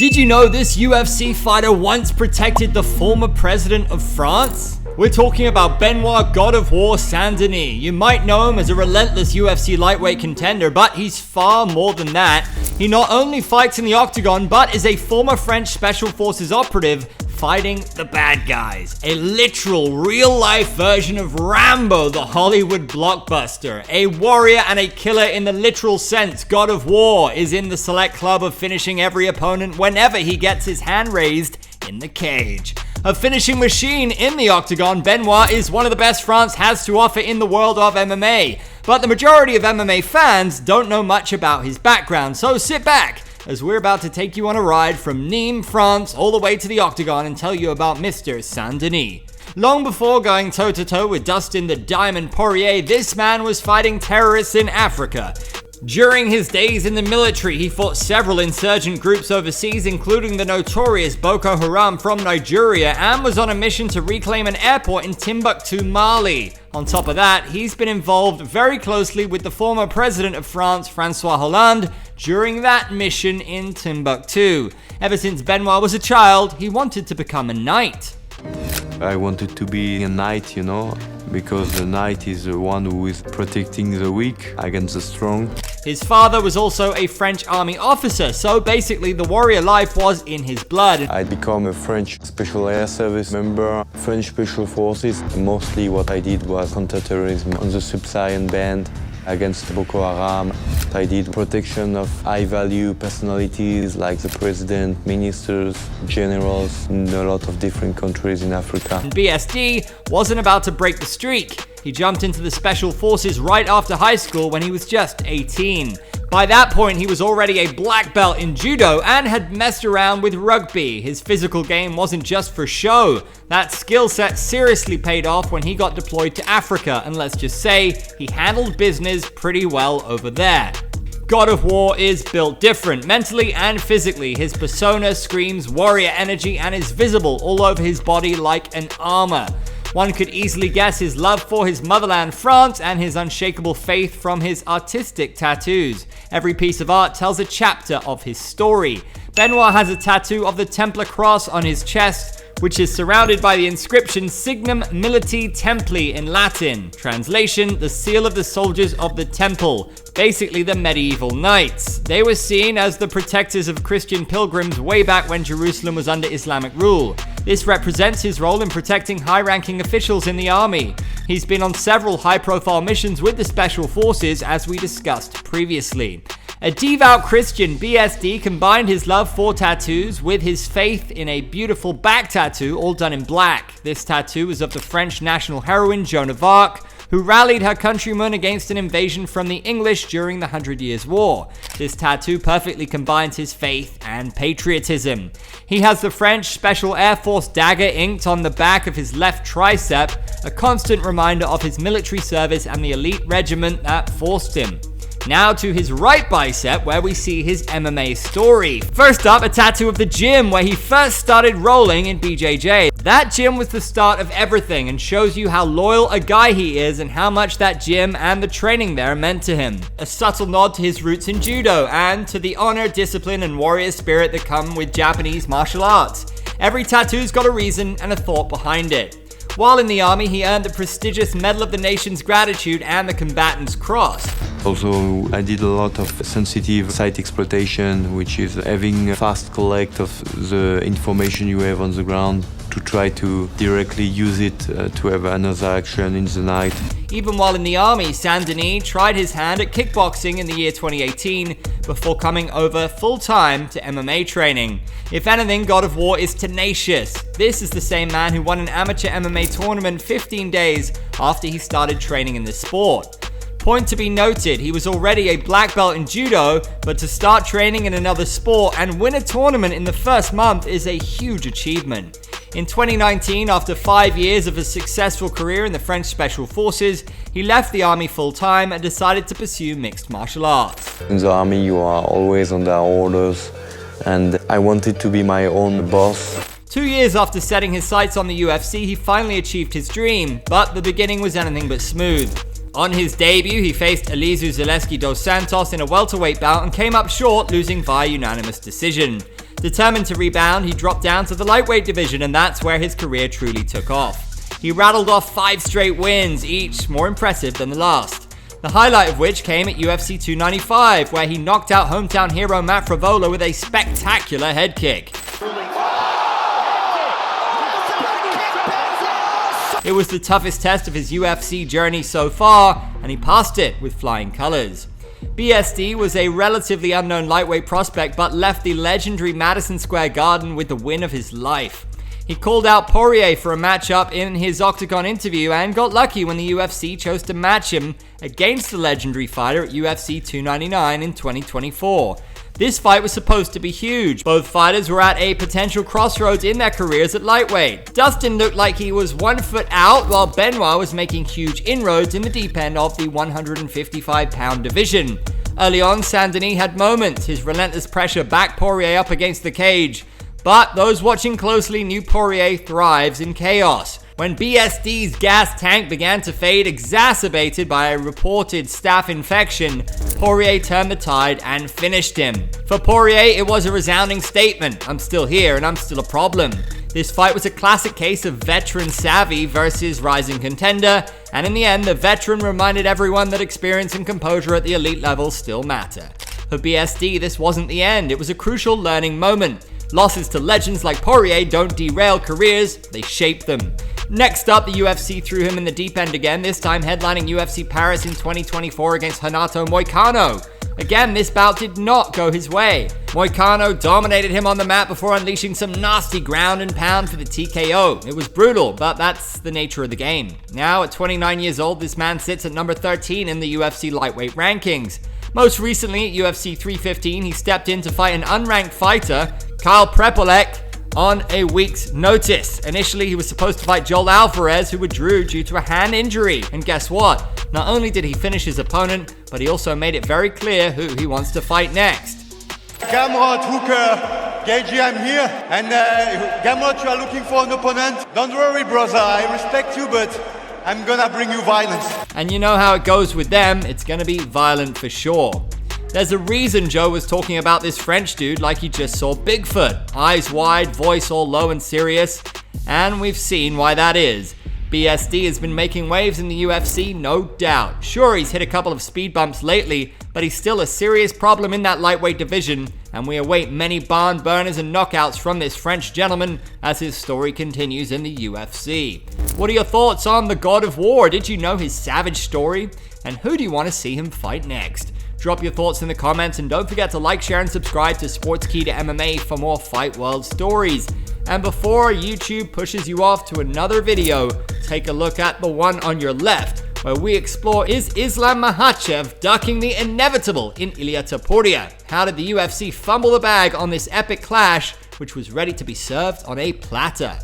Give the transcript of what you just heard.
Did you know this UFC fighter once protected the former president of France? We're talking about Benoit God of War Saint Denis. You might know him as a relentless UFC lightweight contender, but he's far more than that. He not only fights in the Octagon, but is a former French Special Forces operative fighting the bad guys. A literal, real-life version of Rambo, the Hollywood blockbuster. A warrior and a killer in the literal sense. God of War is in the select club of finishing every opponent whenever he gets his hand raised in the cage. A finishing machine in the Octagon, Benoit is one of the best France has to offer in the world of MMA. But the majority of MMA fans don't know much about his background, so sit back as we're about to take you on a ride from Nîmes, France, all the way to the Octagon and tell you about Mr Saint Denis. Long before going toe-to-toe with Dustin the Diamond Poirier, this man was fighting terrorists in Africa. During his days in the military, he fought several insurgent groups overseas, including the notorious Boko Haram from Nigeria, and was on a mission to reclaim an airport in Timbuktu, Mali. On top of that, he's been involved very closely with the former president of France, François Hollande, during that mission in Timbuktu. Ever since Benoit was a child, he wanted to become a knight. I wanted to be a knight, because the knight is the one who is protecting the weak against the strong. His father was also a French army officer, so basically the warrior life was in his blood. I became a French Special Air Service member, French Special Forces. Mostly what I did was counter-terrorism on the Sub-Saharan band against Boko Haram. I did protection of high-value personalities like the president, ministers, generals in a lot of different countries in Africa. BSD wasn't about to break the streak. He jumped into the Special Forces right after high school when he was just 18. By that point, he was already a black belt in judo and had messed around with rugby. His physical game wasn't just for show. That skill set seriously paid off when he got deployed to Africa, and let's just say he handled business pretty well over there. God of War is built different, mentally and physically. His persona screams warrior energy and is visible all over his body like an armor. One could easily guess his love for his motherland, France, and his unshakable faith from his artistic tattoos. Every piece of art tells a chapter of his story. Benoit has a tattoo of the Templar cross on his chest, which is surrounded by the inscription Signum Militi Templi in Latin. Translation, the seal of the soldiers of the temple. Basically the medieval knights. They were seen as the protectors of Christian pilgrims way back when Jerusalem was under Islamic rule. This represents his role in protecting high-ranking officials in the army. He's been on several high-profile missions with the Special Forces, as we discussed previously. A devout Christian, BSD combined his love for tattoos with his faith in a beautiful back tattoo, all done in black. This tattoo is of the French national heroine Joan of Arc, who rallied her countrymen against an invasion from the English during the 100 Years' War. This tattoo perfectly combines his faith and patriotism. He has the French Special Air Force dagger inked on the back of his left tricep, a constant reminder of his military service and the elite regiment that forced him. Now to his right bicep, where we see his MMA story. First up, a tattoo of the gym where he first started rolling in BJJ. That gym was the start of everything and shows you how loyal a guy he is and how much that gym and the training there meant to him. A subtle nod to his roots in judo and to the honor, discipline, and warrior spirit that come with Japanese martial arts. Every tattoo's got a reason and a thought behind it. While in the army, he earned the prestigious Medal of the Nation's Gratitude and the Combatant's Cross. Also, I did a lot of sensitive site exploitation, which is having a fast collect of the information you have on the ground to try to directly use it to have another action in the night. Even while in the army, Saint Denis tried his hand at kickboxing in the year 2018 before coming over full-time to MMA training. If anything, God of War is tenacious. This is the same man who won an amateur MMA tournament 15 days after he started training in the sport. Point to be noted, he was already a black belt in judo, but to start training in another sport and win a tournament in the first month is a huge achievement. In 2019, after 5 years of a successful career in the French Special Forces, he left the army full-time and decided to pursue mixed martial arts. In the army, you are always under orders, and I wanted to be my own boss. 2 years after setting his sights on the UFC, he finally achieved his dream, but the beginning was anything but smooth. On his debut, he faced Elizeu Zaleski dos Santos in a welterweight bout and came up short, losing via unanimous decision. Determined to rebound, he dropped down to the lightweight division, and that's where his career truly took off. He rattled off 5 straight wins, each more impressive than the last. The highlight of which came at UFC 295, where he knocked out hometown hero Matt Frevola with a spectacular head kick. It was the toughest test of his UFC journey so far, and he passed it with flying colors. BSD was a relatively unknown lightweight prospect, but left the legendary Madison Square Garden with the win of his life. He called out Poirier for a matchup in his Octagon interview and got lucky when the UFC chose to match him against the legendary fighter at UFC 299 in 2024. This fight was supposed to be huge. Both fighters were at a potential crossroads in their careers at lightweight. Dustin looked like he was 1 foot out, while Benoit was making huge inroads in the deep end of the 155-pound division. Early on, Saint Denis had moments. His relentless pressure backed Poirier up against the cage. But those watching closely knew Poirier thrives in chaos. When BSD's gas tank began to fade, exacerbated by a reported staph infection, Poirier turned the tide and finished him. For Poirier, it was a resounding statement: I'm still here and I'm still a problem. This fight was a classic case of veteran savvy versus rising contender, and in the end, the veteran reminded everyone that experience and composure at the elite level still matter. For BSD, this wasn't the end. It was a crucial learning moment. Losses to legends like Poirier don't derail careers, they shape them. Next up, the UFC threw him in the deep end again, this time headlining UFC Paris in 2024 against Renato Moicano. Again, this bout did not go his way. Moicano dominated him on the mat before unleashing some nasty ground and pound for the TKO. It was brutal, but that's the nature of the game. Now, at 29 years old, this man sits at number 13 in the UFC lightweight rankings. Most recently, at UFC 315, he stepped in to fight an unranked fighter, Kyle Prepolek, on a week's notice. Initially, he was supposed to fight Joel Alvarez, who withdrew due to a hand injury. And guess what? Not only did he finish his opponent, but he also made it very clear who he wants to fight next. Gamrot, Hooker, Gagey, I'm here. And Gamrot, you are looking for an opponent? Don't worry, brother. I respect you, but I'm gonna bring you violence. And you know how it goes with them. It's gonna be violent for sure. There's a reason Joe was talking about this French dude like he just saw Bigfoot. Eyes wide, voice all low and serious. And we've seen why that is. BSD has been making waves in the UFC, no doubt. Sure, he's hit a couple of speed bumps lately, but he's still a serious problem in that lightweight division, and we await many barn burners and knockouts from this French gentleman as his story continues in the UFC. What are your thoughts on the God of War? Did you know his savage story? And who do you want to see him fight next? Drop your thoughts in the comments, and don't forget to like, share, and subscribe to Sports Key to MMA for more Fight World stories. And before YouTube pushes you off to another video, take a look at the one on your left, where we explore, is Islam Makhachev ducking the inevitable in Ilia Topuria? How did the UFC fumble the bag on this epic clash, which was ready to be served on a platter?